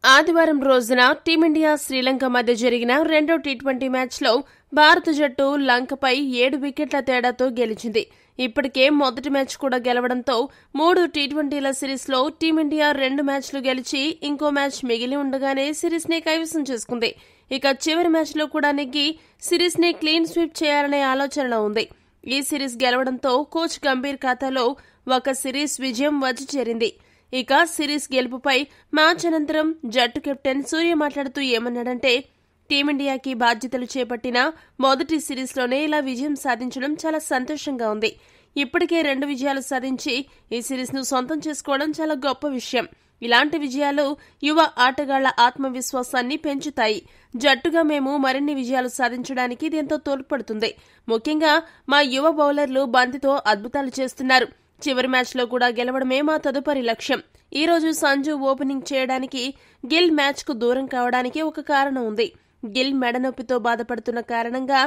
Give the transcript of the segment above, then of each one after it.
ఆదివారం రోజున టీమిండియా శ్రీలంక మధ్య జరిగిన రెండో టీ20 మ్యాచ్లో భారత జట్టు లంకపై 7 వికెట్ల తేడాతో గెలిచింది. ఇప్పటికే మొదటి మ్యాచ్ కూడా గెలవడంతో 3 టీ20ల సిరీస్లో టీమిండియా 2 మ్యాచ్లు గెలిచి ఇంకో మ్యాచ్ మిగిలి ఉండగానే సిరీస్ని కైవసం చేసుకుంది. ఇక చివరి మ్యాచ్లో కూడా నెగ్గి సిరీస్ని క్లీన్ స్వీప్ చేయాలనే ఆలోచనలో ఉంది. ఈ సిరీస్ గెలవడంతో కోచ్ గంభీర్ ఖాతాలో ఒక సిరీస్ విజయం వచ్చి చేరింది. ఇక సిరీస్ గెలుపుపై మ్యాచ్ అనంతరం జట్టు కెప్టెన్ సూర్య మాట్లాడుతూ ఏమన్నాడంటే, టీమిండియాకి బాధ్యతలు చేపట్టిన మొదటి సిరీస్లోనే ఇలా విజయం సాధించడం చాలా సంతోషంగా ఉంది. ఇప్పటికే 2 విజయాలు సాధించి ఈ సిరీస్ను సొంతం చేసుకోవడం చాలా గొప్ప విషయం. ఇలాంటి విజయాలు యువ ఆటగాళ్ల ఆత్మవిశ్వాసాన్ని పెంచుతాయి. జట్టుగా మేము మరిన్ని విజయాలు సాధించడానికి ఇది ఎంతో తోడ్పడుతుంది. ముఖ్యంగా మా యువ బౌలర్లు బంతితో అద్భుతాలు చేస్తున్నారు. చివరి మ్యాచ్లో కూడా గెలవడమే మా తదుపరి లక్ష్యం. ఈ రోజు సంజు ఓపెనింగ్ చేయడానికి గిల్ మ్యాచ్కు దూరం కావడానికి ఒక కారణం ఉంది. గిల్ మెడనొప్పితో బాధపడుతున్న కారణంగా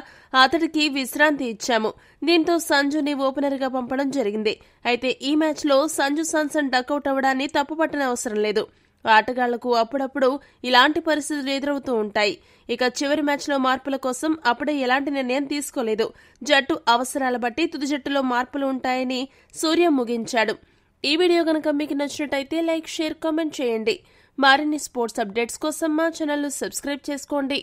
అతడికి విశ్రాంతి ఇచ్చాము. దీంతో సంజుని ఓపెనర్గా పంపడం జరిగింది. అయితే ఈ మ్యాచ్లో సంజు సామ్సన్ డకౌట్ అవ్వడాన్ని తప్పుపట్టనవసరం లేదు. ఆటగాళ్లకు అప్పుడప్పుడు ఇలాంటి పరిస్థితులు ఎదురవుతూ ఉంటాయి. ఇక చివరి మ్యాచ్లో మార్పుల కోసం అప్పుడే ఎలాంటి నిర్ణయం తీసుకోలేదు. జట్టు అవసరాల బట్టి తుది జట్టులో మార్పులు ఉంటాయని సూర్య ముగించాడు. ఈ వీడియో గనక మీకు నచ్చినట్టయితే లైక్, షేర్, కామెంట్ చేయండి. మరిన్ని స్పోర్ట్స్ అప్డేట్స్ కోసం మా ఛానల్ను సబ్స్క్రైబ్ చేసుకోండి.